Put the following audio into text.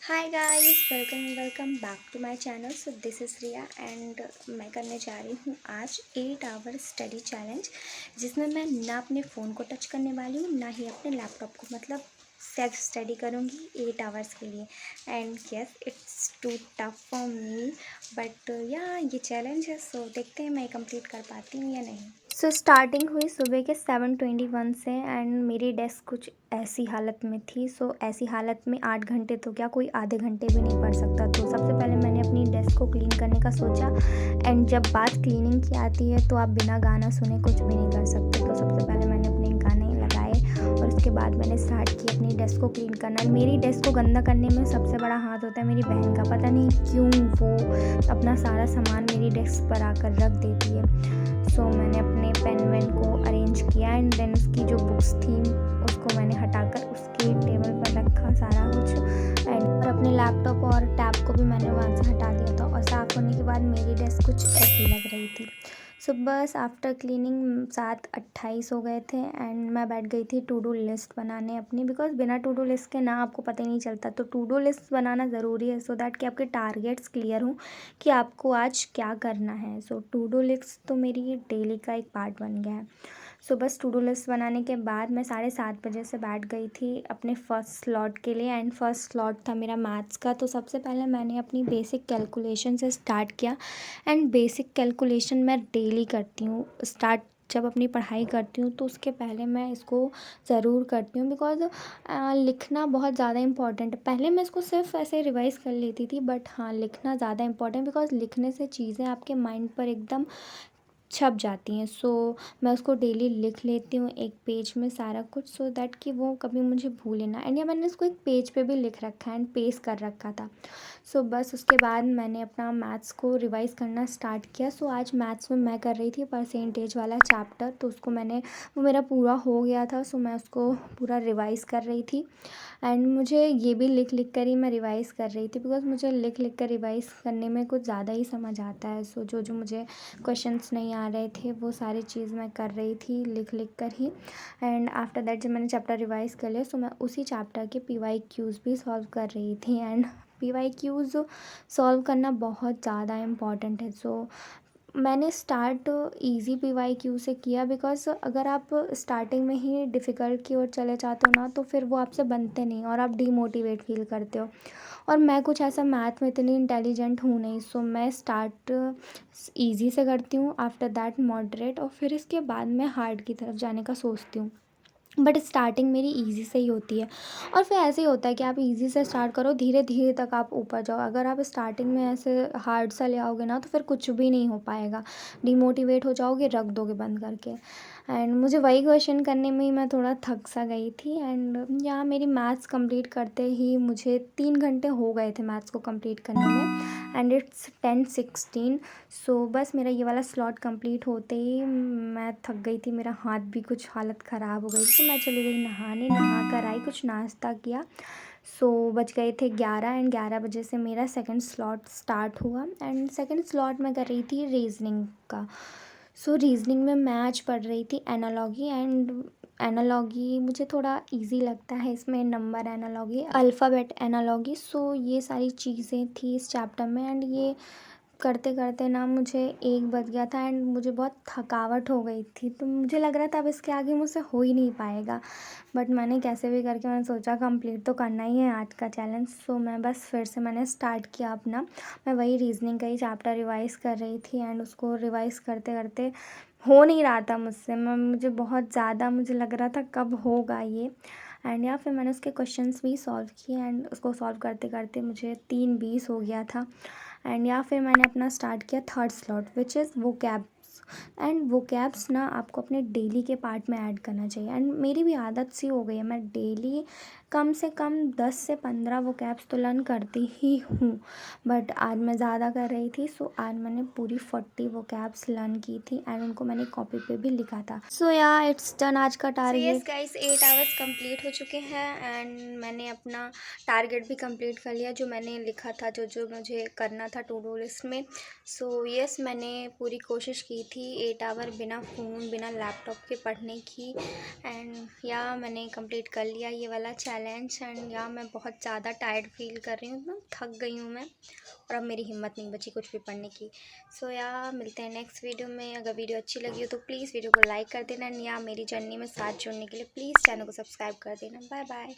Hi guys, welcome back to my channel. So this is Riya and मैं करने जा रही हूँ आज 8 आवर स्टडी चैलेंज, जिसमें मैं ना अपने फ़ोन को टच करने वाली हूँ ना ही अपने लैपटॉप को, मतलब सेल्फ स्टडी करूँगी 8 आवर्स के लिए। And yes, it's too tough for me, but yeah ये चैलेंज है, सो देखते हैं मैं कंप्लीट कर पाती हूँ या नहीं। सो स्टार्टिंग हुई सुबह के 7:21 से एंड मेरी डेस्क कुछ ऐसी हालत में थी। सो ऐसी हालत में 8 घंटे तो क्या, कोई आधे घंटे भी नहीं पढ़ सकता। तो सबसे पहले मैंने अपनी डेस्क को क्लीन करने का सोचा। एंड जब बात क्लीनिंग की आती है तो आप बिना गाना सुने कुछ भी नहीं कर सकते। तो सबसे पहले मैंने अपने गाने लगाए और उसके बाद मैंने स्टार्ट की अपनी डेस्क को क्लीन करना। मेरी डेस्क को गंदा करने में सबसे बड़ा हाथ होता है मेरी बहन का। पता नहीं क्यों वो अपना सारा सामान मेरी डेस्क पर आकर रख देती है। सो मैंने अपने पेन वेन को अरेंज किया एंड देन उसकी जो बुक्स थी उसको मैंने हटाकर उसके टेबल पर रखा सारा कुछ। एंड और अपने लैपटॉप और टैब को भी मैंने वहाँ से हटा दिया था। और साफ़ होने के बाद मेरी डेस्क कुछ ऐसी लग रही थी। सो बस आफ्टर क्लीनिंग 7:28 हो गए थे एंड मैं बैठ गई थी टू डू लिस्ट बनाने अपनी, बिकॉज बिना टू डू लिस्ट के ना आपको पता ही नहीं चलता। तो टू डू लिस्ट बनाना ज़रूरी है सो दैट कि आपके टारगेट्स क्लियर हों कि आपको आज क्या करना है। सो टू डू लिस्ट तो मेरी डेली का एक पार्ट बन गया है। सो बस टू डू लिस्ट बनाने के बाद मैं 7:30 बजे से बैठ गई थी अपने फ़र्स्ट स्लॉट के लिए। एंड फर्स्ट स्लॉट था मेरा मैथ्स का। तो सबसे पहले मैंने अपनी बेसिक कैलकुलेशन से स्टार्ट किया। एंड बेसिक कैलकुलेशन मैं डेली करती हूँ स्टार्ट। जब अपनी पढ़ाई करती हूँ तो उसके पहले मैं इसको ज़रूर करती हूँ, बिकॉज लिखना बहुत ज़्यादा इंपॉर्टेंट है। पहले मैं इसको सिर्फ ऐसे रिवाइज कर लेती थी, बट हाँ, लिखना ज़्यादा इंपॉर्टेंट, बिकॉज लिखने से चीज़ें आपके माइंड पर एकदम छप जाती हैं। सो मैं उसको डेली लिख लेती हूँ एक पेज में सारा कुछ, सो दैट कि वो कभी मुझे भूले ना। एंड या मैंने इसको एक पेज पे भी लिख रखा है एंड पेस्ट कर रखा था। सो बस उसके बाद मैंने अपना मैथ्स को रिवाइज़ करना स्टार्ट किया। सो आज मैथ्स में मैं कर रही थी परसेंटेज वाला चैप्टर, तो उसको वो मेरा पूरा हो गया था। सो मैं उसको पूरा रिवाइज़ कर रही थी। एंड मुझे ये भी लिख लिख कर ही मैं रिवाइज़ कर रही थी, बिकॉज मुझे लिख लिख कर रिवाइज़ करने में कुछ ज़्यादा ही समझ आता है। सो जो मुझे क्वेश्चंस नहीं आ रहे थे वो सारी चीज़ मैं कर रही थी लिख लिख कर ही। एंड आफ्टर दैट जब मैंने चैप्टर रिवाइज़ कर लिया, सो मैं उसी चैप्टर के PYQs भी सॉल्व कर रही थी। एंड PYQs सॉल्व करना बहुत ज़्यादा इम्पॉर्टेंट है। सो मैंने स्टार्ट इजी PYQ से किया, बिकॉज अगर आप स्टार्टिंग में ही डिफ़िकल्ट की ओर चले जाते हो ना, तो फिर वो आपसे बनते नहीं और आप डीमोटिवेट फील करते हो। और मैं कुछ ऐसा मैथ में इतनी इंटेलिजेंट हूँ नहीं। सो मैं स्टार्ट ईज़ी से करती हूँ, आफ्टर दैट मॉडरेट, और फिर इसके बाद मैं हार्ड की तरफ जाने का सोचती हूँ। बट स्टार्टिंग मेरी इजी से ही होती है। और फिर ऐसे ही होता है कि आप इजी से स्टार्ट करो, धीरे धीरे तक आप ऊपर जाओ। अगर आप स्टार्टिंग में ऐसे हार्ड सा ले आओगे ना, तो फिर कुछ भी नहीं हो पाएगा। डिमोटिवेट हो जाओगे, रख दोगे बंद करके। एंड मुझे वही क्वेश्चन करने में ही मैं थोड़ा थक सा गई थी। एंड यहाँ मेरी मैथ्स कंप्लीट करते ही मुझे 3 घंटे हो गए थे मैथ्स को कंप्लीट करने में। And it's 10:16। सो बस मेरा ये वाला स्लॉट कंप्लीट होते ही मैं थक गई थी, मेरा हाथ भी कुछ हालत ख़राब हो गई थी। तो मैं चली गई नहाने, नहा कर आई, कुछ नाश्ता किया। सो बज गए थे 11 एंड 11 बजे से मेरा सेकंड स्लॉट स्टार्ट हुआ। एंड सेकंड स्लॉट मैं कर रही थी रीजनिंग का। सो रीजनिंग में मैं आज पढ़ रही थी एनालॉजी। एंड एनालॉजी मुझे थोड़ा इजी लगता है, इसमें नंबर एनालॉजी, अल्फ़ाबेट एनालॉजी, सो ये सारी चीज़ें थी इस चैप्टर में। एंड ये करते करते ना मुझे 1 बज गया था एंड मुझे बहुत थकावट हो गई थी। तो मुझे लग रहा था अब इसके आगे मुझसे हो ही नहीं पाएगा, बट मैंने कैसे भी करके मैंने सोचा कंप्लीट तो करना ही है आज का चैलेंज। सो मैं बस फिर से मैंने स्टार्ट किया अपना। मैं वही रीजनिंग का ही चैप्टर रिवाइज़ कर रही थी। एंड उसको रिवाइज़ करते करते हो नहीं रहा था मुझसे, मुझे बहुत ज़्यादा मुझे लग रहा था कब होगा ये। एंड या फिर मैंने उसके क्वेश्चंस भी सॉल्व किए। एंड उसको सॉल्व करते करते मुझे 3:20 हो गया था। एंड या फिर मैंने अपना स्टार्ट किया third slot, which is vocabs. And vocabs ना आपको अपने डेली के पार्ट में ऐड करना चाहिए। एंड मेरी भी आदत सी हो गई है, मैं डेली कम से कम 10 से 15 वोकैब्स तो लर्न करती ही हूँ। बट आज मैं ज़्यादा कर रही थी, सो आज मैंने पूरी 40 वोकैब्स लर्न की थी एंड उनको मैंने कॉपी पे भी लिखा था। सो या इट्स डन आज का target. Yes guys, 8 hours complete हो चुके हैं एंड मैंने अपना टारगेट भी कंप्लीट कर लिया जो मैंने लिखा था, जो मुझे करना था टू डू लिस्ट में। सो यस, मैंने पूरी कोशिश की थी 8 आवर बिना फ़ोन बिना लैपटॉप के पढ़ने की। एंड या मैंने कंप्लीट कर लिया ये वाला चैलेंज। चैलेंज एंड या मैं बहुत ज़्यादा टायर्ड फील कर रही हूँ, एकदम थक गई हूँ मैं, और अब मेरी हिम्मत नहीं बची कुछ भी पढ़ने की। सो या मिलते हैं नेक्स्ट वीडियो में। अगर वीडियो अच्छी लगी हो तो प्लीज़ वीडियो को लाइक कर देना, या मेरी जर्नी में साथ जुड़ने के लिए प्लीज़ चैनल को सब्सक्राइब कर देना। Bye bye.